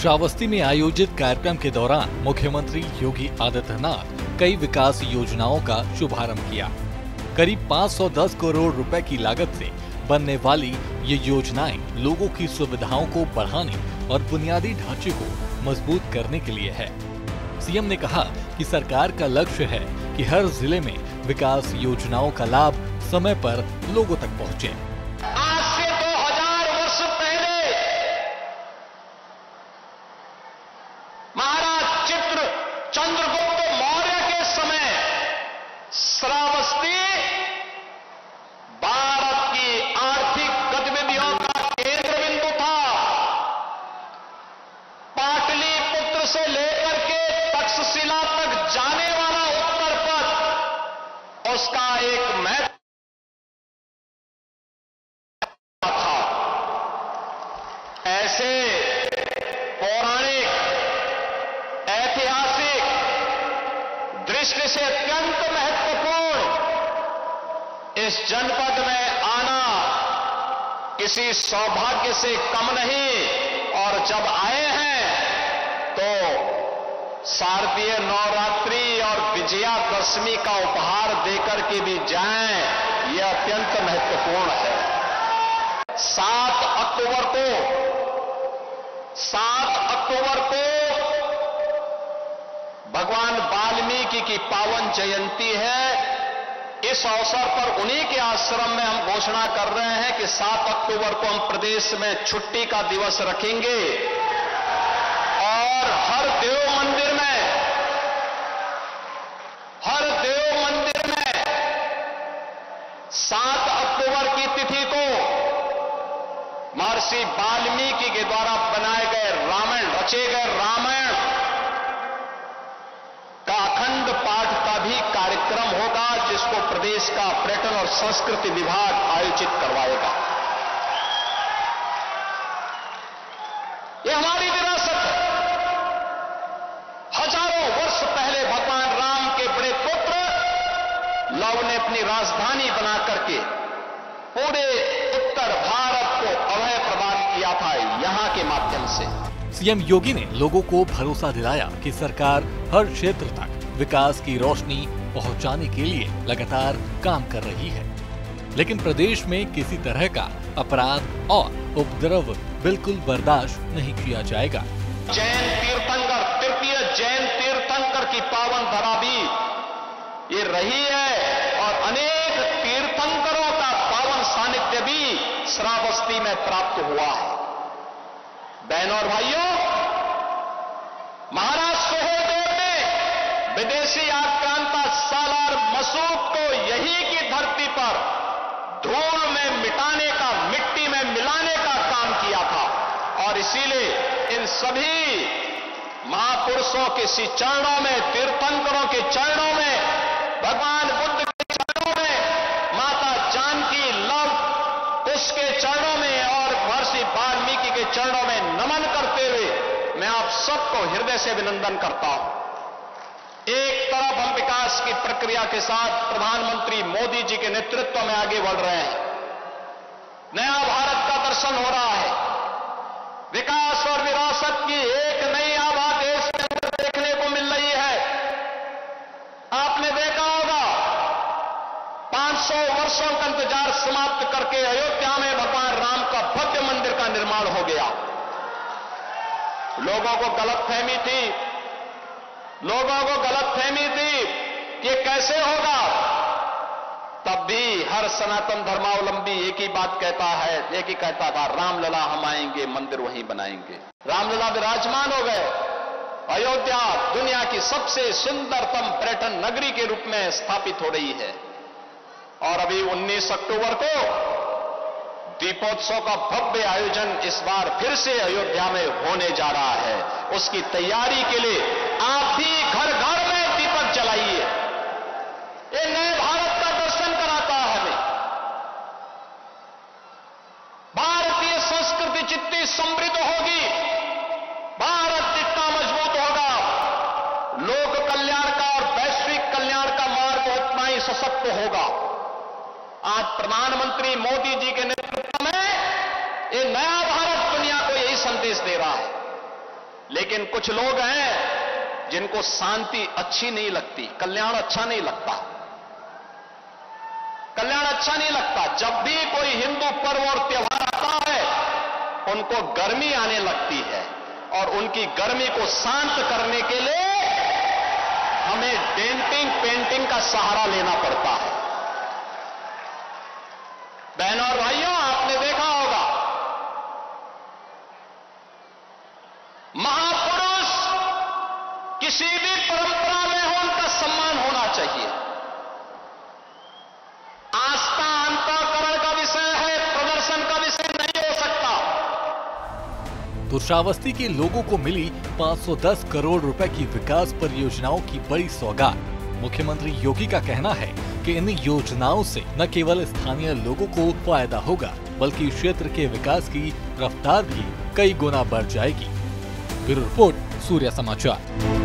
श्रावस्ती में आयोजित कार्यक्रम के दौरान मुख्यमंत्री योगी आदित्यनाथ कई विकास योजनाओं का शुभारंभ किया। करीब 510 करोड़ रुपए की लागत से बनने वाली ये योजनाएं लोगों की सुविधाओं को बढ़ाने और बुनियादी ढांचे को मजबूत करने के लिए है। सीएम ने कहा कि सरकार का लक्ष्य है कि हर जिले में विकास योजनाओं का लाभ समय पर लोगों तक पहुंचे। चंद्रगुप्त मौर्य के समय श्रावस्ती भारत की आर्थिक गतिविधियों का केंद्र बिंदु था। पाटलिपुत्र से लेकर के तक्षशिला तक जाने वाला उत्तर पथ उसका एक महत्व था। ऐसे पौराणिक ऐतिहासिक दृष्टि से अत्यंत महत्वपूर्ण इस जनपद में आना किसी सौभाग्य से कम नहीं। और जब आए हैं तो शारदीय नवरात्रि और विजयादशमी का उपहार देकर के भी जाएं, यह अत्यंत महत्वपूर्ण है। 7 अक्टूबर को भगवान वाल्मीकि की पावन जयंती है। इस अवसर पर उन्हीं के आश्रम में हम घोषणा कर रहे हैं कि 7 अक्टूबर को हम प्रदेश में छुट्टी का दिवस रखेंगे और हर देव मंदिर में 7 अक्टूबर की तिथि को महर्षि वाल्मीकि के द्वारा बनाए गए रचे गए रामायण का अखंड पाठ का भी कार्यक्रम होगा, जिसको प्रदेश का पर्यटन और संस्कृति विभाग आयोजित करवाएगा। यह हमारी विरासत है। हजारों वर्ष पहले भगवान राम के बड़े पुत्र लव ने अपनी राजधानी बना करके पूरे उत्तर भारत को अभय प्रदान किया था यहां के माध्यम से। सीएम योगी ने लोगों को भरोसा दिलाया कि सरकार हर क्षेत्र तक विकास की रोशनी पहुंचाने के लिए लगातार काम कर रही है, लेकिन प्रदेश में किसी तरह का अपराध और उपद्रव बिल्कुल बर्दाश्त नहीं किया जाएगा। जैन तीर्थंकर, तृतीय जैन तीर्थंकर की पावन धरा भी ये रही है और अनेक तीर्थंकरों का पावन सानिध्य भी श्रावस्ती में प्राप्त हुआ है। बहनों और भाइयों, महाराज सुहेलदेव ने विदेशी आक्रांता सालार मसूद को यही की धरती पर धूल में मिटाने का, मिट्टी में मिलाने का काम किया था। और इसीलिए इन सभी महापुरुषों के सी चरणों में, तीर्थंकरों के चरणों में, भगवान बुद्ध के चरणों में, माता जानकी, लव उसके चरणों में और महर्षि वाल्मीकि के चरणों में नमन करते हुए मैं आप सबको हृदय से अभिनंदन करता हूं। एक तरफ हम विकास की प्रक्रिया के साथ प्रधानमंत्री मोदी जी के नेतृत्व में आगे बढ़ रहे हैं। नया भारत का दर्शन हो रहा है। विकास और विरासत की एक नई आभा देश के अंदर देखने को मिल रही है। आपने देखा होगा 500 वर्षों का इंतजार समाप्त करके अयोध्या में भगवान राम का भव्य मंदिर का निर्माण हो गया। लोगों को गलतफहमी थी कि ये कैसे होगा। तब भी हर सनातन धर्मावलंबी एक ही कहता था, रामलला हम आएंगे, मंदिर वहीं बनाएंगे। रामलला विराजमान हो गए। अयोध्या दुनिया की सबसे सुंदरतम पर्यटन नगरी के रूप में स्थापित हो रही है। और अभी 19 अक्टूबर को दीपोत्सव का भव्य आयोजन इस बार फिर से अयोध्या में होने जा रहा है। उसकी तैयारी के लिए आप भी घर घर में दीपक जलाइए। ये नए भारत का दर्शन कराता है हमें। भारतीय संस्कृति जितनी समृद्ध होगी, भारत जितना मजबूत होगा, लोक कल्याण का और वैश्विक कल्याण का मार्ग उतना ही सशक्त होगा। आज प्रधानमंत्री मोदी जी के नेतृत्व में ये नया भारत दुनिया को यही संदेश दे रहा है। लेकिन कुछ लोग हैं जिनको शांति अच्छी नहीं लगती, कल्याण अच्छा नहीं लगता, कल्याण अच्छा नहीं लगता। जब भी कोई हिंदू पर्व और त्योहार आता है उनको गर्मी आने लगती है, और उनकी गर्मी को शांत करने के लिए हमें डेंटिंग पेंटिंग का सहारा लेना पड़ता है। बहनों और भाइयों, आपने देखा होगा महापुरुष किसी भी परंपरा में हो उनका सम्मान होना चाहिए। आस्था अंतःकरण का विषय है, प्रदर्शन का विषय नहीं हो सकता। तो श्रावस्ती के लोगों को मिली 510 करोड़ रुपए की विकास परियोजनाओं की बड़ी सौगात। मुख्यमंत्री योगी का कहना है कि इन योजनाओं से न केवल स्थानीय लोगों को फायदा होगा, बल्कि क्षेत्र के विकास की रफ्तार भी कई गुना बढ़ जाएगी। ब्यूरो रिपोर्ट, सूर्य समाचार।